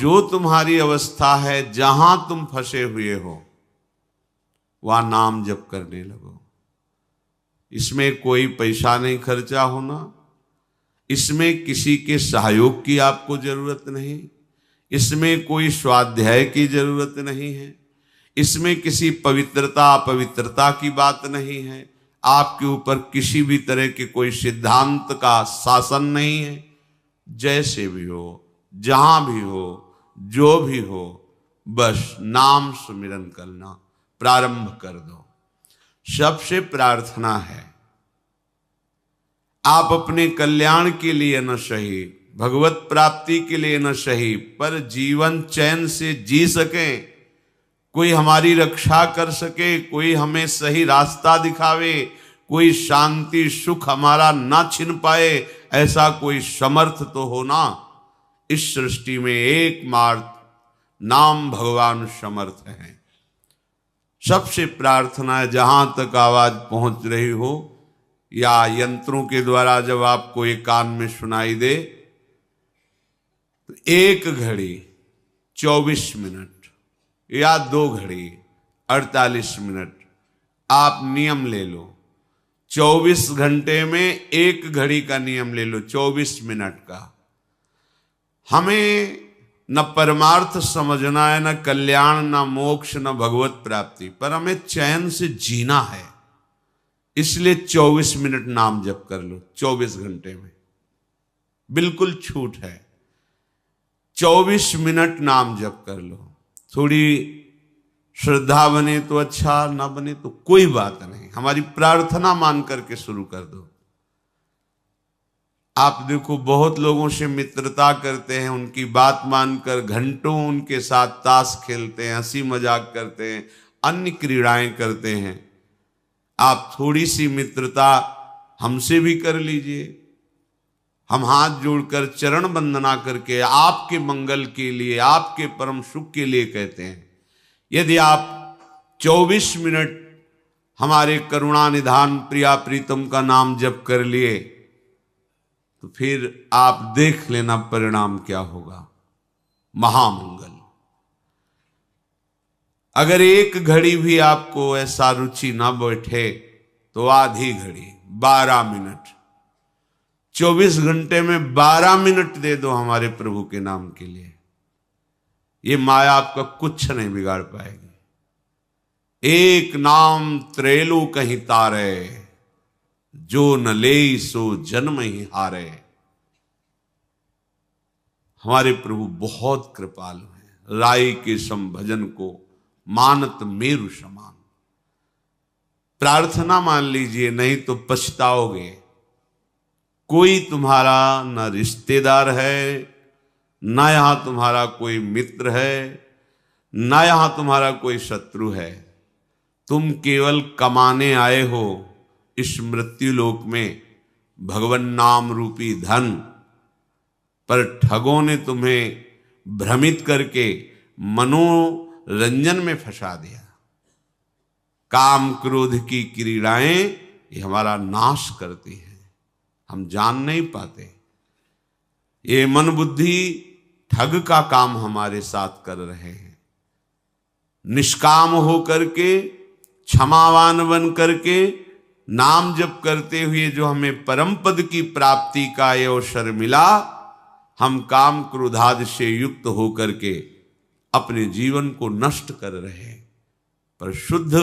जो तुम्हारी अवस्था है, जहां तुम फंसे हुए हो वहां नाम जप करने लगो। इसमें कोई पैसा नहीं खर्चा होना, इसमें किसी के सहयोग की आपको जरूरत नहीं, इसमें कोई स्वाध्याय की जरूरत नहीं है, इसमें किसी पवित्रता अपवित्रता की बात नहीं है, आपके ऊपर किसी भी तरह के कोई सिद्धांत का शासन नहीं है। जैसे भी हो, जहां भी हो, जो भी हो, बस नाम सुमिरन करना प्रारंभ कर दो। सबसे प्रार्थना है, आप अपने कल्याण के लिए न सही, भगवत प्राप्ति के लिए न सही, पर जीवन चैन से जी सकें, कोई हमारी रक्षा कर सके, कोई हमें सही रास्ता दिखावे, कोई शांति सुख हमारा ना छिन पाए, ऐसा कोई समर्थ तो हो ना। इस सृष्टि में एकमात्र नाम भगवान समर्थ है। सबसे प्रार्थना है, जहां तक आवाज पहुंच रही हो या यंत्रों के द्वारा जब आपको एक कान में सुनाई दे, तो 1 घड़ी 24 मिनट या 2 घड़ी 48 मिनट आप नियम ले लो। 24 घंटे में 1 घड़ी का नियम ले लो, 24 मिनट का। हमें न परमार्थ समझना है, न कल्याण, न मोक्ष, न भगवत प्राप्ति, पर हमें चैन से जीना है। इसलिए 24 मिनट नाम जप कर लो। 24 घंटे में बिल्कुल छूट है, 24 मिनट नाम जप कर लो। थोड़ी श्रद्धा बने तो अच्छा, ना बने तो कोई बात नहीं, हमारी प्रार्थना मान करके शुरू कर दो। आप देखो, बहुत लोगों से मित्रता करते हैं, उनकी बात मानकर घंटों उनके साथ ताश खेलते हैं, हंसी मजाक करते हैं, अन्य क्रीड़ाएं करते हैं। आप थोड़ी सी मित्रता हमसे भी कर लीजिए। हम हाथ जोड़कर चरण वंदना करके आपके मंगल के लिए, आपके परम सुख के लिए कहते हैं। यदि आप 24 मिनट हमारे करुणा निधान प्रिया प्रीतम का नाम जप कर लिए, तो फिर आप देख लेना परिणाम क्या होगा, महामंगल। अगर 1 घड़ी भी आपको ऐसा रुचि ना बैठे तो आधी घड़ी 12 मिनट, 24 घंटे में 12 मिनट दे दो हमारे प्रभु के नाम के लिए। ये माया आपका कुछ नहीं बिगाड़ पाएगी। एक नाम त्रेलो कहीं तारे, जो न ले सो जन्म ही हारे। हमारे प्रभु बहुत कृपालु हैं, राई के सम भजन को मानत मेरु समान। प्रार्थना मान लीजिए, नहीं तो पछताओगे। कोई तुम्हारा न रिश्तेदार है, न यहां तुम्हारा कोई मित्र है, न यहां तुम्हारा कोई शत्रु है। तुम केवल कमाने आए हो इस मृत्यु लोक में भगवन नाम रूपी धन, पर ठगों ने तुम्हें भ्रमित करके मनोरंजन में फंसा दिया। काम क्रोध की क्रीड़ाएं ये हमारा नाश करती हैं, हम जान नहीं पाते। ये मन बुद्धि ठग का काम हमारे साथ कर रहे हैं। निष्काम हो करके, क्षमावान बन करके, नाम जप करते हुए जो हमें परम पद की प्राप्ति का ये अवसर मिला, हम काम क्रोधादि से युक्त होकर के अपने जीवन को नष्ट कर रहे हैं। पर शुद्ध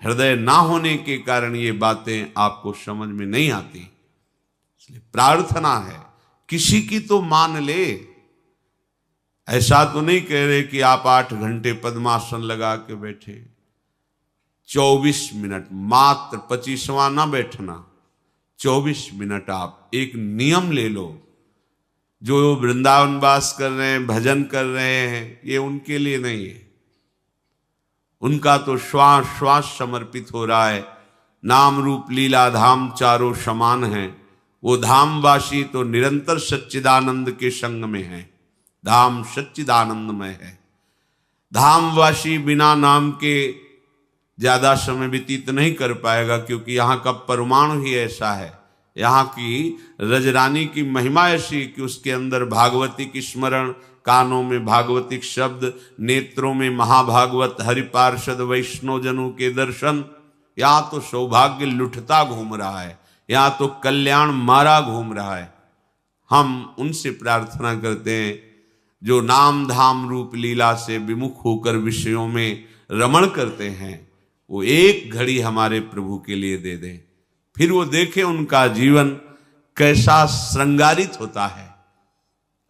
हृदय ना होने के कारण ये बातें आपको समझ में नहीं आती। इसलिए प्रार्थना है, किसी की तो मान ले। ऐसा तो नहीं कह रहे कि आप 8 घंटे पद्मासन लगा के बैठे। 24 मिनट मात्र, 25वां ना बैठना, 24 मिनट आप एक नियम ले लो। जो वृंदावन वास कर रहे हैं, भजन कर रहे हैं, ये उनके लिए नहीं है। उनका तो श्वास श्वास समर्पित हो रहा है। नाम रूप लीला धाम चारों समान हैं। वो धामवासी तो निरंतर सच्चिदानंद के संग में है। धाम सच्चिदानंदमय है। धामवासी बिना नाम के ज्यादा समय व्यतीत नहीं कर पाएगा, क्योंकि यहाँ का परमाणु ही ऐसा है। यहाँ की रजरानी की महिमा ऐसी कि उसके अंदर भागवती की स्मरण, कानों में भागवतिक शब्द, नेत्रों में महाभागवत, हरिपार्षद वैष्णव जनों के दर्शन। यहाँ तो सौभाग्य लुटता घूम रहा है, यहाँ तो कल्याण मारा घूम रहा है। हम उनसे प्रार्थना करते हैं जो नाम धाम रूप लीला से विमुख होकर विषयों में रमण करते हैं, वो एक घड़ी हमारे प्रभु के लिए दे दें, फिर वो देखें उनका जीवन कैसा श्रृंगारित होता है।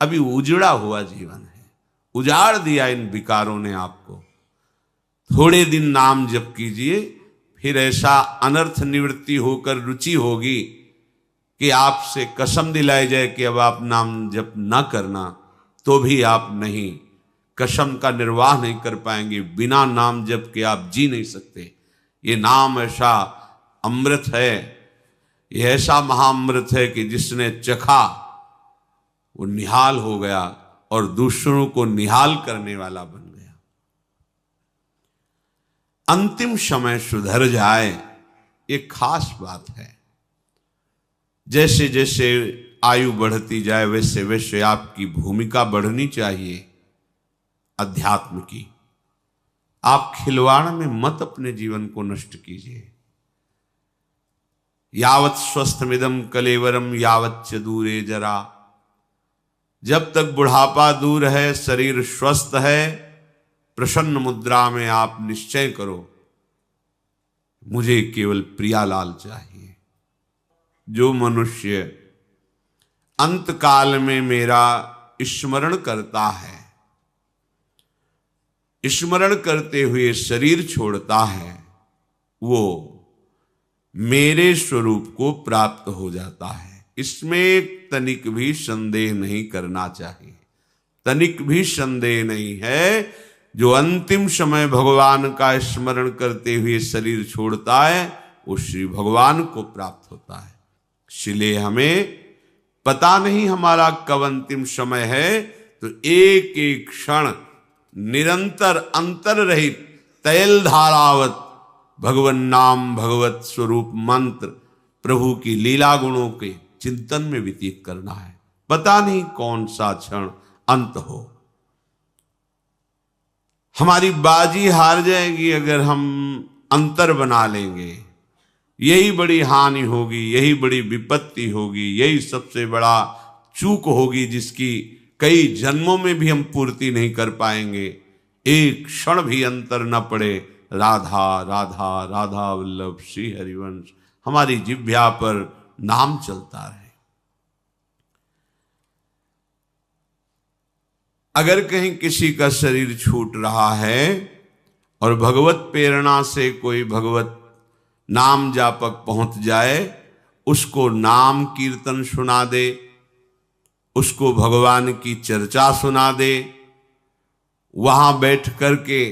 अभी उजड़ा हुआ जीवन है, उजाड़ दिया इन विकारों ने आपको। थोड़े दिन नाम जप कीजिए, फिर ऐसा अनर्थ निवृत्ति होकर रुचि होगी कि आपसे कसम दिलाई जाए कि अब आप नाम जप ना करना, तो भी आप नहीं, कसम का निर्वाह नहीं कर पाएंगे। बिना नाम जप के आप जी नहीं सकते। ये नाम ऐसा अमृत है, ये ऐसा महाअमृत है कि जिसने चखा वो निहाल हो गया और दूसरों को निहाल करने वाला बन गया। अंतिम समय सुधर जाए, ये खास बात है। जैसे जैसे आयु बढ़ती जाए वैसे वैसे आपकी भूमिका बढ़नी चाहिए अध्यात्म की। आप खिलवाड़ में मत अपने जीवन को नष्ट कीजिए। यावत् स्वस्थमिदं कलेवरम यावत् च दूरे जरा। जब तक बुढ़ापा दूर है, शरीर स्वस्थ है, प्रसन्न मुद्रा में आप निश्चय करो, मुझे केवल प्रियालाल चाहिए। जो मनुष्य अंत काल में मेरा स्मरण करता है, स्मरण करते हुए शरीर छोड़ता है, वो मेरे स्वरूप को प्राप्त हो जाता है। इसमें एक तनिक भी संदेह नहीं करना चाहिए, तनिक भी संदेह नहीं है। जो अंतिम समय भगवान का स्मरण करते हुए शरीर छोड़ता है, वो श्री भगवान को प्राप्त होता है। इसलिए हमें पता नहीं हमारा कब अंतिम समय है, तो एक एक क्षण निरंतर अंतर रहित तैल धारावत भगवन नाम भगवत स्वरूप मंत्र प्रभु की लीला गुणों के चिंतन में व्यतीत करना है। पता नहीं कौन सा क्षण अंत हो। हमारी बाजी हार जाएगी अगर हम अंतर बना लेंगे। यही बड़ी हानि होगी, यही बड़ी विपत्ति होगी, यही सबसे बड़ा चूक होगी जिसकी कई जन्मों में भी हम पूर्ति नहीं कर पाएंगे। एक क्षण भी अंतर न पड़े। राधा राधा राधा वल्लभ श्री हरिवंश हमारी जिह्वा पर नाम चलता रहे। अगर कहीं किसी का शरीर छूट रहा है और भगवत प्रेरणा से कोई भगवत नाम जापक पहुंच जाए, उसको नाम कीर्तन सुना दे, उसको भगवान की चर्चा सुना दे, वहां बैठ करके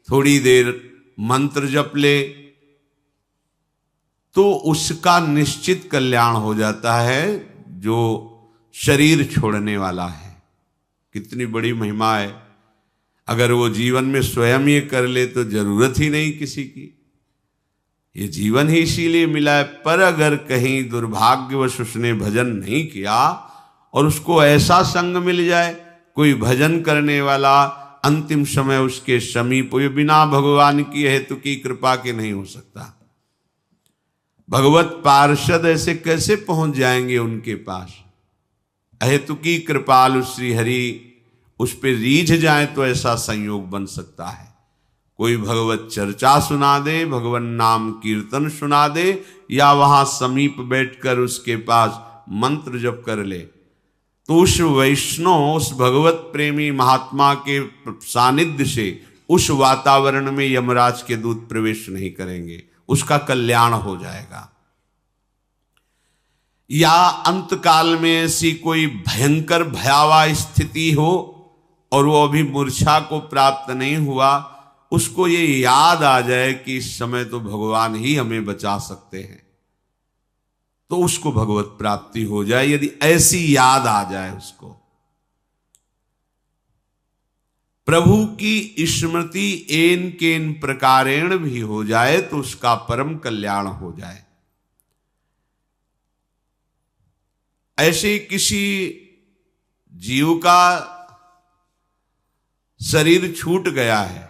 थोड़ी देर मंत्र जप ले, तो उसका निश्चित कल्याण हो जाता है जो शरीर छोड़ने वाला है। कितनी बड़ी महिमा है। अगर वो जीवन में स्वयं ये कर ले तो जरूरत ही नहीं किसी की। ये जीवन ही इसीलिए मिला है। पर अगर कहीं दुर्भाग्यवश उसने भजन नहीं किया और उसको ऐसा संग मिल जाए, कोई भजन करने वाला अंतिम समय उसके समीप, ये बिना भगवान की हेतु की कृपा के नहीं हो सकता। भगवत पार्षद ऐसे कैसे पहुंच जाएंगे उनके पास? अहेतु की कृपालु श्री हरि उस पे रीझ जाए तो ऐसा संयोग बन सकता है। कोई भगवत चर्चा सुना दे, भगवान नाम कीर्तन सुना दे, या वहां समीप बैठकर उसके पास मंत्र जप कर ले, तो उस वैष्णव, उस भगवत प्रेमी महात्मा के सानिध्य से उस वातावरण में यमराज के दूत प्रवेश नहीं करेंगे, उसका कल्याण हो जाएगा। या अंतकाल में ऐसी कोई भयंकर भयावह स्थिति हो और वो अभी मूर्छा को प्राप्त नहीं हुआ, उसको ये याद आ जाए कि इस समय तो भगवान ही हमें बचा सकते हैं, तो उसको भगवत प्राप्ति हो जाए। यदि ऐसी याद आ जाए उसको, प्रभु की स्मृति एन केन प्रकारेण भी हो जाए तो उसका परम कल्याण हो जाए। ऐसे किसी जीव का शरीर छूट गया है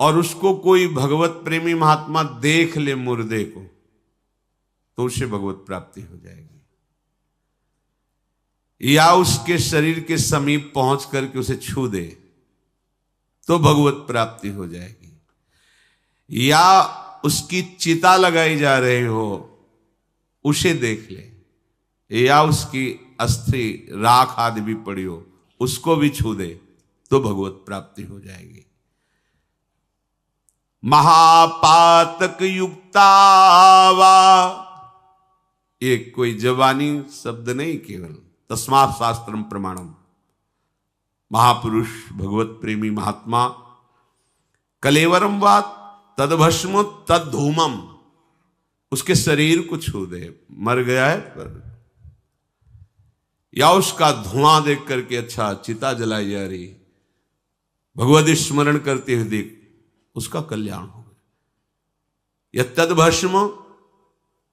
और उसको कोई भगवत प्रेमी महात्मा देख ले मुर्दे को, तो उसे भगवत प्राप्ति हो जाएगी। या उसके शरीर के समीप पहुंच करके उसे छू दे तो भगवत प्राप्ति हो जाएगी। या उसकी चिता लगाई जा रही हो उसे देख ले, या उसकी अस्थि राख आदि भी पड़ी हो उसको भी छू दे तो भगवत प्राप्ति हो जाएगी। महापातक युक्तावा, ये कोई जवानी शब्द नहीं, केवल तस्मात् शास्त्रम प्रमाणम। महापुरुष भगवत प्रेमी महात्मा कलेवरम वा तदभस्म तद धूमम, उसके शरीर को छू दे, मर गया है पर, या उसका धुआं देख करके अच्छा चिता जलाई जा रही, भगवत स्मरण करते हुए देख, उसका कल्याण हो गया। या तदभस्म,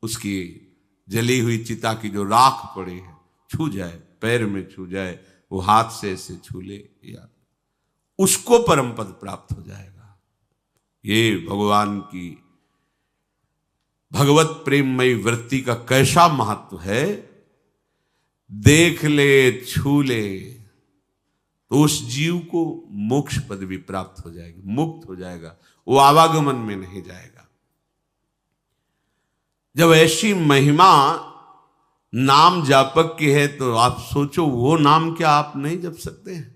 उसकी जली हुई चिता की जो राख पड़ी है छू जाए, पैर में छू जाए, वो हाथ से ऐसे छू ले, या उसको परम पद प्राप्त हो जाएगा। ये भगवान की भगवत प्रेममयी वृत्ति का कैसा महत्व है। देख ले, छू ले तो उस जीव को मोक्ष पदवी प्राप्त हो जाएगी, मुक्त हो जाएगा, वो आवागमन में नहीं जाएगा। जब ऐसी महिमा नाम जापक की है तो आप सोचो वो नाम क्या आप नहीं जप सकते हैं?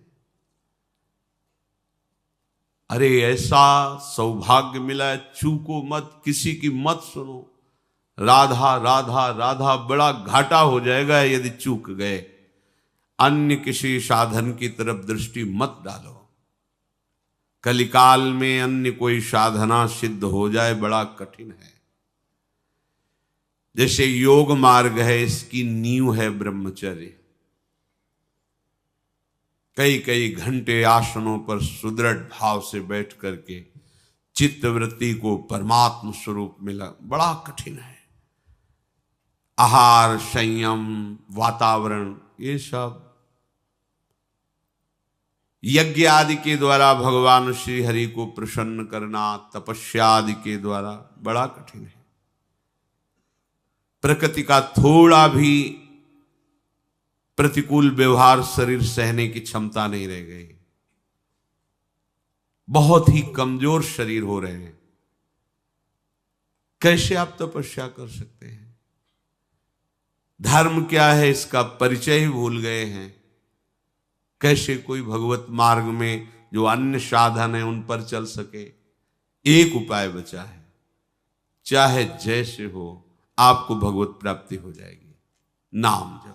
अरे ऐसा सौभाग्य मिला है, चूको मत, किसी की मत सुनो। राधा राधा राधा, बड़ा घाटा हो जाएगा यदि चूक गए। अन्य किसी साधन की तरफ दृष्टि मत डालो। कलिकाल में अन्य कोई साधना सिद्ध हो जाए बड़ा कठिन है। जैसे योग मार्ग है, इसकी नींव है ब्रह्मचर्य। कई कई घंटे आसनों पर सुदृढ़ भाव से बैठ करके चित्तवृत्ति को परमात्म स्वरूप मिला बड़ा कठिन है। आहार, संयम, वातावरण, ये सब यज्ञ आदि के द्वारा भगवान श्री हरि को प्रसन्न करना, तपस्या आदि के द्वारा बड़ा कठिन है। प्रकृति का थोड़ा भी प्रतिकूल व्यवहार शरीर सहने की क्षमता नहीं रह गई। बहुत ही कमजोर शरीर हो रहे हैं। कैसे आप तपस्या कर सकते हैं? धर्म क्या है इसका परिचय ही भूल गए हैं। कैसे कोई भगवत मार्ग में जो अन्य साधन है उन पर चल सके? एक उपाय बचा है, चाहे जैसे हो आपको भगवत प्राप्ति हो जाएगी, नाम जप।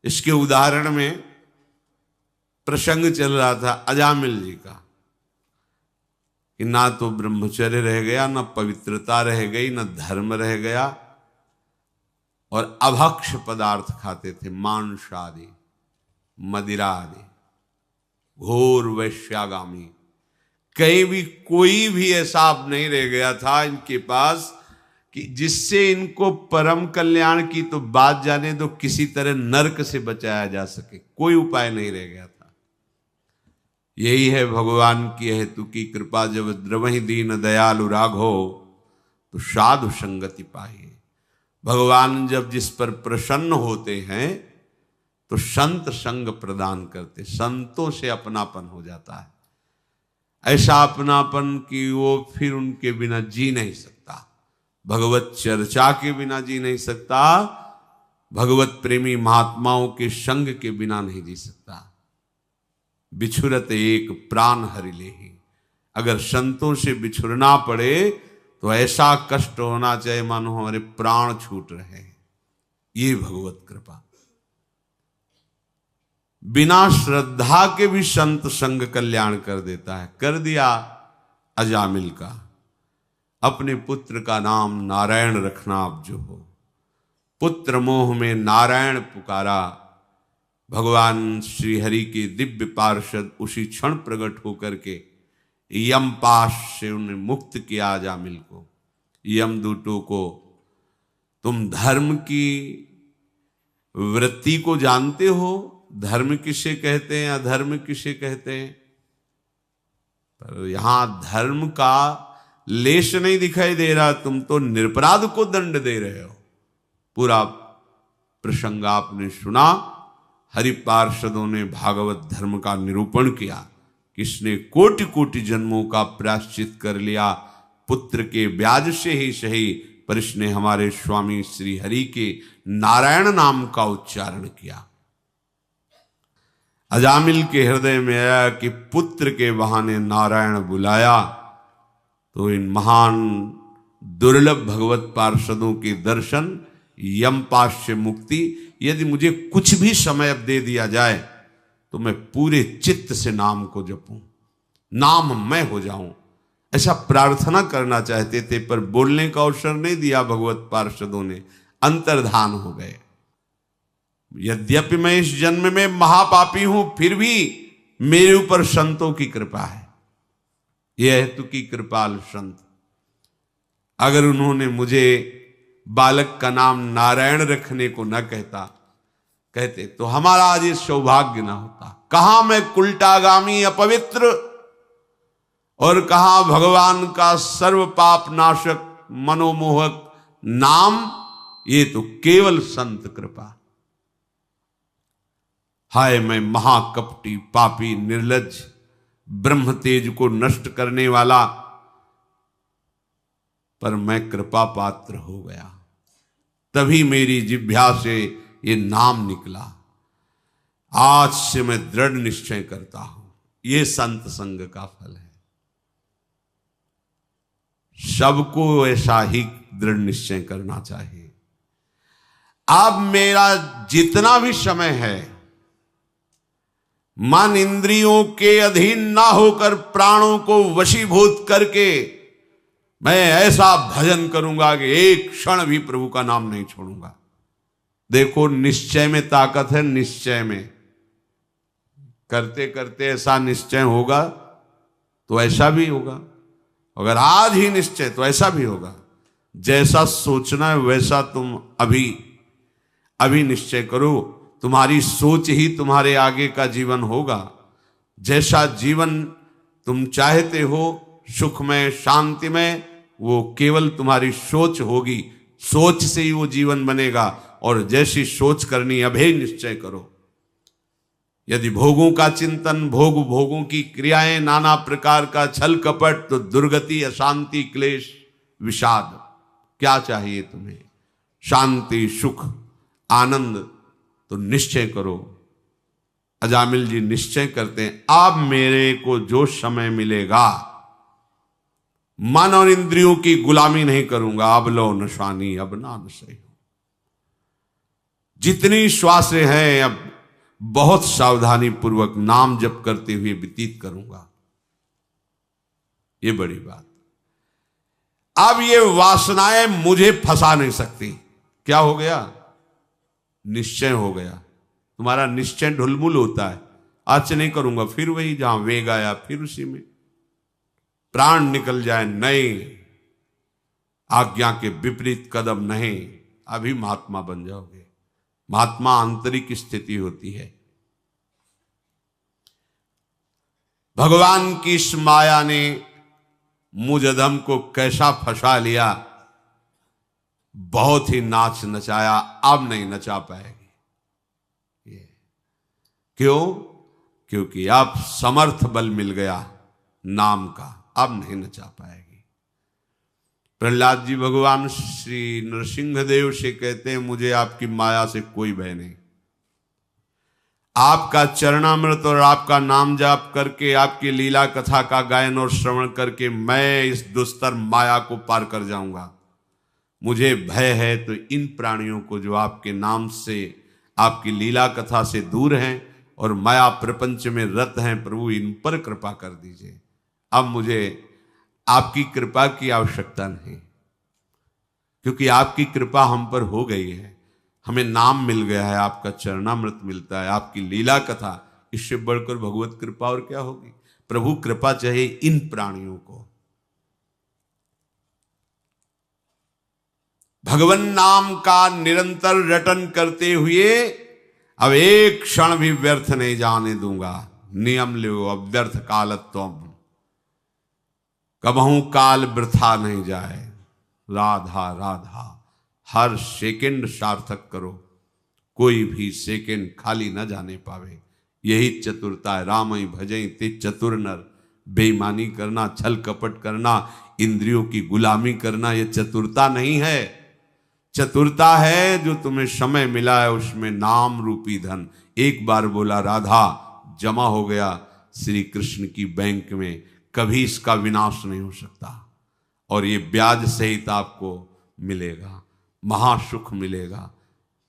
इसके उदाहरण में प्रसंग चल रहा था अजामिल जी का कि ना तो ब्रह्मचर्य रह गया, ना पवित्रता रह गई, ना धर्म रह गया, और अभक्ष पदार्थ खाते थे, मांस आदि, मदिरा आदि, घोर वैश्यागामी। कहीं भी कोई भी ऐसा नहीं रह गया था इनके पास कि जिससे इनको परम कल्याण की तो बात जाने दो, किसी तरह नरक से बचाया जा सके, कोई उपाय नहीं रह गया था। यही है भगवान की हेतु की कृपा, जब द्रवहि दीन दयालु राघो तो साधु संगति पाइए। भगवान जब जिस पर प्रसन्न होते हैं तो संत संग प्रदान करते, संतों से अपनापन हो जाता है। ऐसा अपनापन कि वो फिर उनके बिना जी नहीं सकता, भगवत चर्चा के बिना जी नहीं सकता, भगवत प्रेमी महात्माओं के संग के बिना नहीं जी सकता। बिछुरत एक प्राण हरि लेहि, अगर संतों से बिछुरना पड़े तो ऐसा कष्ट होना चाहिए मानो हमारे प्राण छूट रहे हैं। ये भगवत कृपा। बिना श्रद्धा के भी संत संग कल्याण कर देता है। कर दिया अजामिल का। अपने पुत्र का नाम नारायण रखना आप जो हो, पुत्र मोह में नारायण पुकारा, भगवान श्री हरि के दिव्य पार्षद उसी क्षण प्रकट होकर के यमपाश से उन्हें मुक्त किया अजामिल को। यमदूतों को तुम धर्म की वृत्ति को जानते हो, धर्म किसे कहते हैं, अधर्म किसे कहते हैं, पर यहां धर्म का लेश नहीं दिखाई दे रहा। तुम तो निरपराध को दंड दे रहे हो। पूरा प्रसंग आपने सुना। हरि पार्षदों ने भागवत धर्म का निरूपण किया। किसने कोटि कोटि जन्मों का प्रायश्चित कर लिया, पुत्र के ब्याज से ही सही, पर इसने हमारे स्वामी श्री हरि के नारायण नाम का उच्चारण किया। अजामिल के हृदय में आया कि पुत्र के बहाने नारायण बुलाया, तो इन महान दुर्लभ भगवत पार्षदों के दर्शन, यमपाश से मुक्ति, यदि मुझे कुछ भी समय अब दे दिया जाए तो मैं पूरे चित्त से नाम को जपूं, नाम मैं हो जाऊं, ऐसा प्रार्थना करना चाहते थे। पर बोलने का अवसर नहीं दिया भगवत पार्षदों ने, अंतर्धान हो गए। यद्यपि मैं इस जन्म में महापापी हूं, फिर भी मेरे ऊपर संतों की कृपा है। यह हेतु की कृपाल संत, अगर उन्होंने मुझे बालक का नाम नारायण रखने को न कहते तो हमारा आज ये सौभाग्य ना होता। कहां मैं कुलटागामी अपवित्र, और कहां भगवान का सर्व पाप नाशक मनोमोहक नाम, ये तो केवल संत कृपा। हाय मैं महाकपटी पापी निर्लज्ज, ब्रह्म तेज को नष्ट करने वाला, पर मैं कृपा पात्र हो गया। तभी मेरी जिह्वा से ये नाम निकला। आज से मैं दृढ़ निश्चय करता हूं, ये संत संग का फल है। सबको ऐसा ही दृढ़ निश्चय करना चाहिए। अब मेरा जितना भी समय है, मन इंद्रियों के अधीन ना होकर प्राणों को वशीभूत करके मैं ऐसा भजन करूंगा कि एक क्षण भी प्रभु का नाम नहीं छोड़ूंगा। देखो निश्चय में ताकत है। निश्चय में करते करते ऐसा निश्चय होगा तो ऐसा भी होगा। अगर आज ही निश्चय तो ऐसा भी होगा। जैसा सोचना है वैसा तुम अभी निश्चय करो। तुम्हारी सोच ही तुम्हारे आगे का जीवन होगा। जैसा जीवन तुम चाहते हो, सुखमय शांतिमय, वो केवल तुम्हारी सोच होगी। सोच से ही वो जीवन बनेगा। और जैसी सोच करनी, अभेद निश्चय करो। यदि भोगों का चिंतन, भोगों की क्रियाएं, नाना प्रकार का छल कपट, तो दुर्गति, अशांति, क्लेश, विषाद। क्या चाहिए तुम्हें? शांति, सुख, आनंद। तो निश्चय करो। अजामिल जी निश्चय करते हैं, अब मेरे को जो समय मिलेगा, मन और इंद्रियों की गुलामी नहीं करूंगा। अब लो नशानी अब ना नशे हो। जितनी श्वासें हैं अब बहुत सावधानी पूर्वक नाम जप करते हुए व्यतीत करूंगा। ये बड़ी बात। अब ये वासनाएं मुझे फंसा नहीं सकती। क्या हो गया? निश्चय हो गया। तुम्हारा निश्चय ढुलमुल होता है। आज से नहीं करूंगा, फिर वही जहां वेग आया फिर उसी में प्राण निकल जाए, नहीं, आज्ञा के विपरीत कदम नहीं। अभी महात्मा बन जाओगे। महात्मा आंतरिक स्थिति होती है। भगवान की इस माया ने मुझ अधम को कैसा फंसा लिया, बहुत ही नाच नचाया। अब नहीं नचा पाएगी। क्यों? क्योंकि अब समर्थ बल मिल गया नाम का। अब नहीं नचा पाएगी। प्रहलाद जी भगवान श्री नरसिंह देव से कहते हैं, मुझे आपकी माया से कोई भय नहीं। आपका चरणामृत और आपका नाम जाप करके, आपकी लीला कथा का गायन और श्रवण करके मैं इस दुस्तर माया को पार कर जाऊंगा। मुझे भय है तो इन प्राणियों को जो आपके नाम से, आपकी लीला कथा से दूर हैं और माया प्रपंच में रत हैं, प्रभु इन पर कृपा कर दीजिए। अब मुझे आपकी कृपा की आवश्यकता नहीं, क्योंकि आपकी कृपा हम पर हो गई है। हमें नाम मिल गया है, आपका चरणामृत मिलता है, आपकी लीला कथा। इससे बढ़कर भगवत कृपा और क्या होगी? प्रभु कृपा चाहिए इन प्राणियों को। भगवान नाम का निरंतर रटन करते हुए अब एक क्षण भी व्यर्थ नहीं जाने दूंगा। नियम लो अब व्यर्थ कालत्वम, कबहू काल वृथा नहीं जाए। राधा राधा, हर सेकंड सार्थक करो, कोई भी सेकंड खाली न जाने पावे। यही चतुरता है। राम ही भजई ते चतुर नर, बेईमानी करना, छल कपट करना, इंद्रियों की गुलामी करना, यह चतुरता नहीं है। चतुरता है जो तुम्हें समय मिला है उसमें नाम रूपी धन एक बार बोला राधा, जमा हो गया श्री कृष्ण की बैंक में, कभी इसका विनाश नहीं हो सकता। और ये ब्याज सहित आपको मिलेगा, महासुख मिलेगा।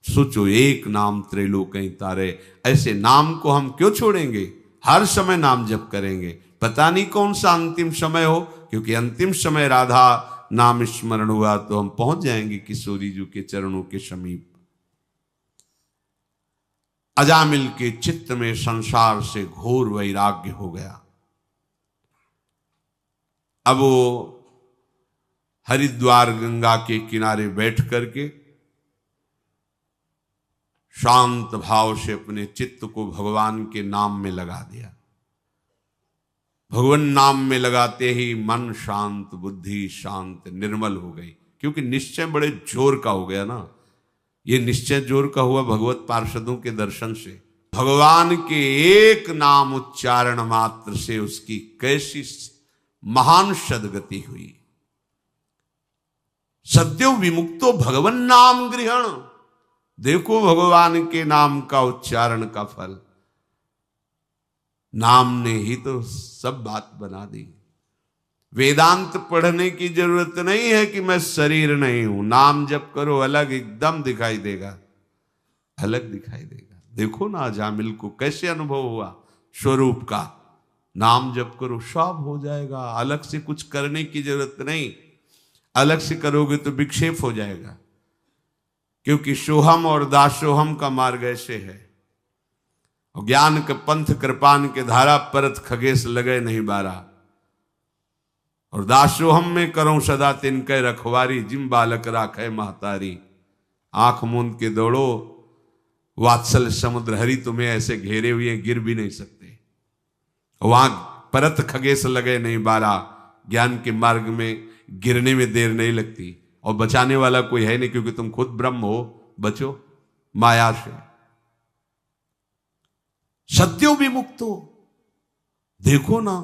सोचो, एक नाम त्रैलोक्य तारे, ऐसे नाम को हम क्यों छोड़ेंगे? हर समय नाम जप करेंगे। पता नहीं कौन सा अंतिम समय हो, क्योंकि अंतिम समय राधा नाम स्मरण हुआ तो हम पहुंच जाएंगे किशोरी जी के चरणों के समीप। अजामिल के चित्त में संसार से घोर वैराग्य हो गया। अब वो हरिद्वार गंगा के किनारे बैठ करके शांत भाव से अपने चित्त को भगवान के नाम में लगा दिया। भगवान नाम में लगाते ही मन शांत, बुद्धि शांत, निर्मल हो गई। क्योंकि निश्चय बड़े जोर का हो गया ना। ये निश्चय जोर का हुआ भगवत पार्षदों के दर्शन से। भगवान के एक नाम उच्चारण मात्र से उसकी कैसी महान सदगति हुई। सद्यो विमुक्तो भगवन नाम गृहण। देखो भगवान के नाम का उच्चारण का फल। नाम ने ही तो सब बात बना दी। वेदांत पढ़ने की जरूरत नहीं है कि मैं शरीर नहीं हूं। नाम जप करो, अलग एकदम दिखाई देगा, अलग दिखाई देगा। देखो ना अजामिल को कैसे अनुभव हुआ स्वरूप का। नाम जप करो, सब हो जाएगा। अलग से कुछ करने की जरूरत नहीं। अलग से करोगे तो विक्षेप हो जाएगा। क्योंकि सोहम और दासोहम का मार्ग ऐसे है। ज्ञान के पंथ कृपान के धारा परत खगेश लगे नहीं बारा। और दासोहम में करो सदा तिनके रखवारी, जिम बालक राखे महतारी। आंख मूंद के दौड़ो, वात्सल समुद्र हरि तुम्हें ऐसे घेरे हुए गिर भी नहीं सकते। वहां परत खगेश लगे नहीं बारा। ज्ञान के मार्ग में गिरने में देर नहीं लगती। और बचाने वाला कोई है नहीं, क्योंकि तुम खुद ब्रह्म हो। बचो माया से। सत्यो विमुक्तो। देखो ना,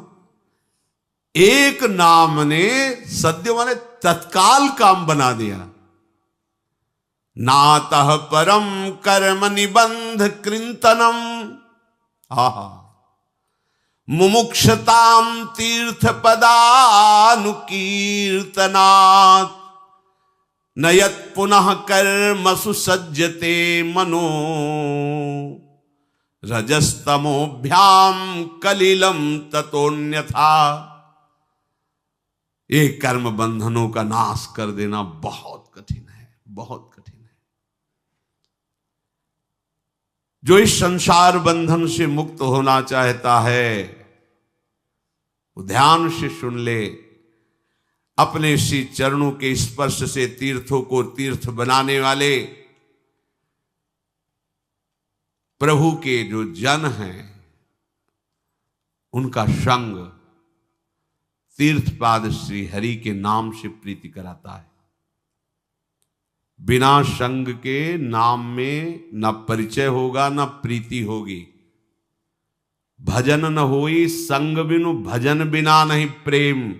एक नाम ने सद्यो माने तत्काल काम बना दिया। नातः परम कर्म निबंध कृंतनम। आहा, मुमुक्षताम तीर्थ पदानुकीर्तनात्। नयत पुनः कर्मसु सज्जते मनो। रजस्तमोभ्याम कलिलम ततोन्यथा। ये कर्म बंधनों का नाश कर देना बहुत कठिन है, बहुत कठिन है। जो इस संसार बंधन से मुक्त होना चाहता है वो ध्यान से सुन ले। अपने श्री चरणों के स्पर्श से तीर्थों को तीर्थ बनाने वाले प्रभु के जो जन हैं उनका संग तीर्थपाद श्री हरि के नाम से प्रीति कराता है। बिना संग के नाम में न परिचय होगा न प्रीति होगी। भजन न होई संग बिनु, भजन बिना नहीं प्रेम।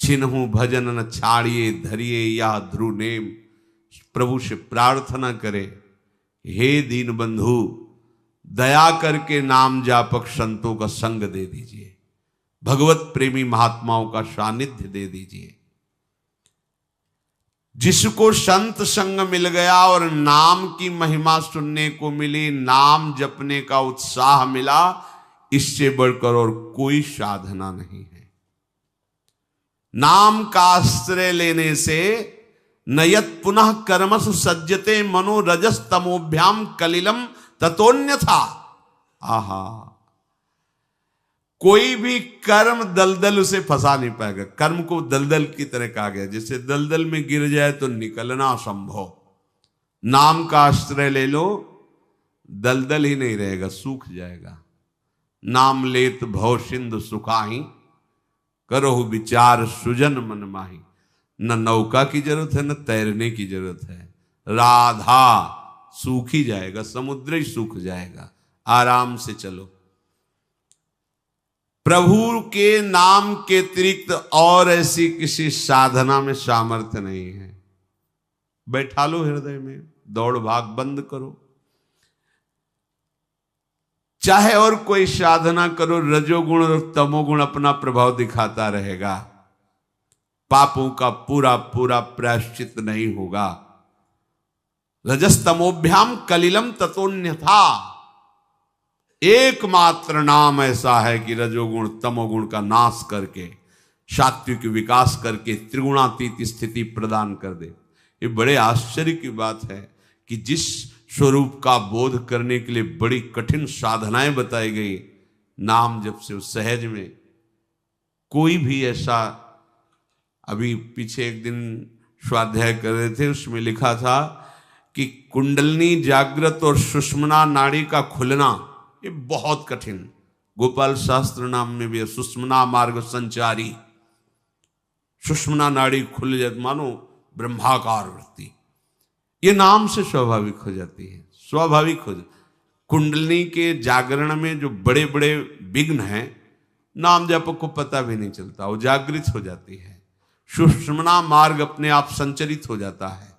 छिन्हु भजन न छाड़िए, धरिए या ध्रुव नेम। प्रभु से प्रार्थना करे, हे दीन बंधु दया करके नाम जापक संतों का संग दे दीजिए, भगवत प्रेमी महात्माओं का सानिध्य दे दीजिए। जिसको संत संग मिल गया और नाम की महिमा सुनने को मिली, नाम जपने का उत्साह मिला, इससे बढ़कर और कोई साधना नहीं है। नाम का आश्रय लेने से नयत पुनः कर्मसु सज्जते मनो। रजस तमोभ्याम कलिलम ततोन्यथा। आहा, कोई भी कर्म दलदल उसे फंसा नहीं पाएगा। कर्म को दलदल की तरह कहा गया, जैसे दलदल में गिर जाए तो निकलना असंभव। नाम का आश्रय ले लो, दलदल ही नहीं रहेगा, सूख जाएगा। नाम लेत भव सिंधु सुखाही, करो विचार सुजन मन माही। न नौका की जरूरत है, न तैरने की जरूरत है। राधा सूख ही जाएगा, समुद्र ही सूख जाएगा। आराम से चलो। प्रभु के नाम के अतिरिक्त और ऐसी किसी साधना में सामर्थ्य नहीं है। बैठा लो हृदय में, दौड़ भाग बंद करो। चाहे और कोई साधना करो, रजोगुण और तमोगुण अपना प्रभाव दिखाता रहेगा। पापों का पूरा पूरा प्रायश्चित नहीं होगा। रजस्तमोभ्याम कलिलम ततोन्यथा। एकमात्र नाम ऐसा है कि रजोगुण तमोगुण का नाश करके, सात्विक विकास करके त्रिगुणातीत स्थिति प्रदान कर दे। ये बड़े आश्चर्य की बात है कि जिस स्वरूप का बोध करने के लिए बड़ी कठिन साधनाएं बताई गई, नाम जब से उस सहज में कोई भी ऐसा। अभी पीछे एक दिन स्वाध्याय कर रहे थे, उसमें लिखा था कि कुंडलनी जागृत और सुषुम्ना नाड़ी का खुलना ये बहुत कठिन। गोपाल शास्त्र नाम में भी है, सुषुम्ना मार्ग संचारी। सुषुम्ना नाड़ी खुल जाती, मानो ब्रह्माकार वृत्ति, ये नाम से स्वाभाविक हो जाती है। स्वाभाविक हो जाती। कुंडलनी के जागरण में जो बड़े बड़े विघ्न हैं, नाम जप को पता भी नहीं चलता, वो जागृत हो जाती है। सुषुम्ना मार्ग अपने आप संचरित हो जाता है।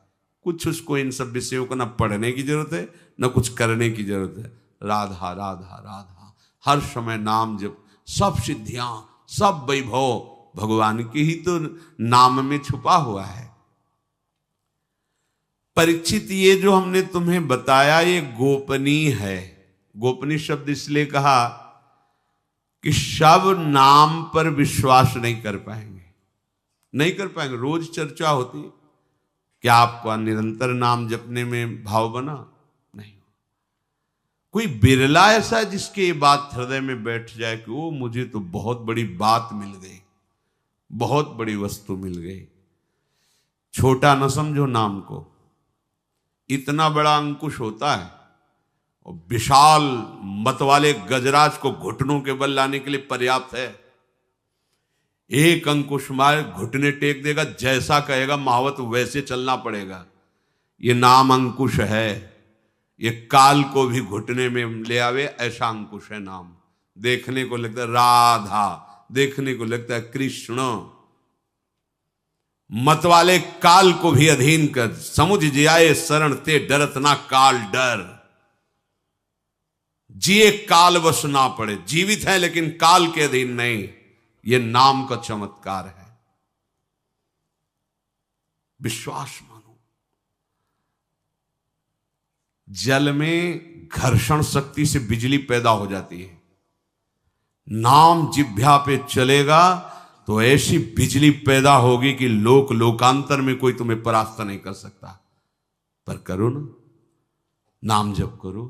कुछ उसको इन सब विषयों को न पढ़ने की जरूरत है, न कुछ करने की जरूरत है। राधा राधा राधा, हर समय नाम जप, सब सिद्धियां, सब वैभव भगवान के ही तो नाम में छुपा हुआ है। परीक्षित, ये जो हमने तुम्हें बताया ये गोपनीय है। गोपनीय शब्द इसलिए कहा कि सब नाम पर विश्वास नहीं कर पाएंगे, नहीं कर पाएंगे। रोज चर्चा होती, क्या आपका निरंतर नाम जपने में भाव बना? नहीं। कोई बिरला ऐसा है जिसके ये बात हृदय में बैठ जाए कि वो मुझे तो बहुत बड़ी बात मिल गई, बहुत बड़ी वस्तु मिल गई। छोटा न समझो नाम को, इतना बड़ा अंकुश होता है और विशाल मत वाले गजराज को घुटनों के बल लाने के लिए पर्याप्त है। एक अंकुश मार घुटने टेक देगा, जैसा कहेगा महावत वैसे चलना पड़ेगा। ये नाम अंकुश है, ये काल को भी घुटने में ले आवे, ऐसा अंकुश है नाम। देखने को लगता है राधा, देखने को लगता है कृष्ण। मत वाले काल को भी अधीन कर, समुझ जियाए शरण ते डरत ना काल डर। जिए काल वश ना पड़े, जीवित है लेकिन काल के अधीन नहीं। ये नाम का चमत्कार है। विश्वास मानो। जल में घर्षण शक्ति से बिजली पैदा हो जाती है। नाम जिह्वा पे चलेगा तो ऐसी बिजली पैदा होगी कि लोक लोकांतर में कोई तुम्हें परास्त नहीं कर सकता। पर करो ना, नाम जप करो,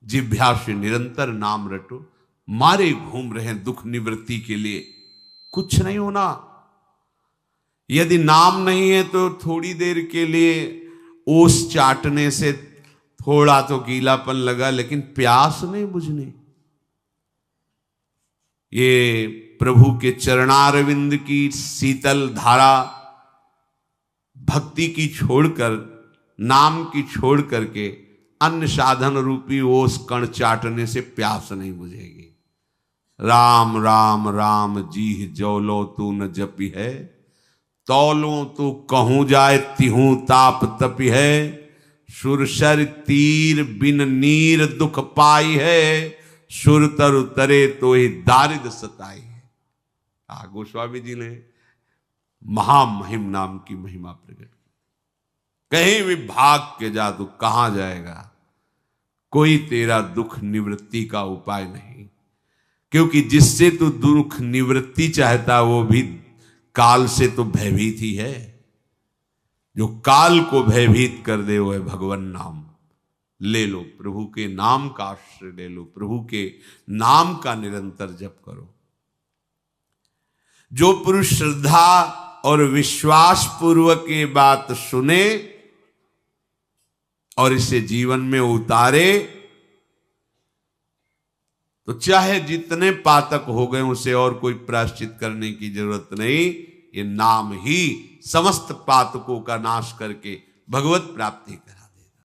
जिह्वा से निरंतर नाम रटो। मारे घूम रहे हैं दुख निवृत्ति के लिए, कुछ नहीं होना। यदि नाम नहीं है तो थोड़ी देर के लिए ओस चाटने से थोड़ा तो गीलापन लगा, लेकिन प्यास नहीं बुझनी। ये प्रभु के चरणारविंद की शीतल धारा, भक्ति की छोड़कर, नाम की छोड़ करके अन्य साधन रूपी ओस कण चाटने से प्यास नहीं बुझेगी। राम राम राम जीह जौलो तू न जपी है, तौलो तू कहूं जाए तिहूं ताप तपी है। सुरसर तीर बिन नीर दुख पाई है, सुर तर उतरे तो ही दारिद सताई है। गोस्वामी जी ने महामहिम नाम की महिमा प्रकट की। कहीं भी भाग के जा तो कहां जाएगा, कोई तेरा दुख निवृत्ति का उपाय नहीं। क्योंकि जिससे तू दुख निवृत्ति चाहता वो भी काल से तो भयभीत ही है। जो काल को भयभीत कर दे वो है भगवान नाम। ले लो, प्रभु के नाम का आश्रय ले लो, प्रभु के नाम का निरंतर जप करो। जो पुरुष श्रद्धा और विश्वास पूर्वक ये बात सुने और इसे जीवन में उतारे, तो चाहे जितने पातक हो गए उसे और कोई प्रायश्चित करने की जरूरत नहीं। ये नाम ही समस्त पातकों का नाश करके भगवत प्राप्ति करा।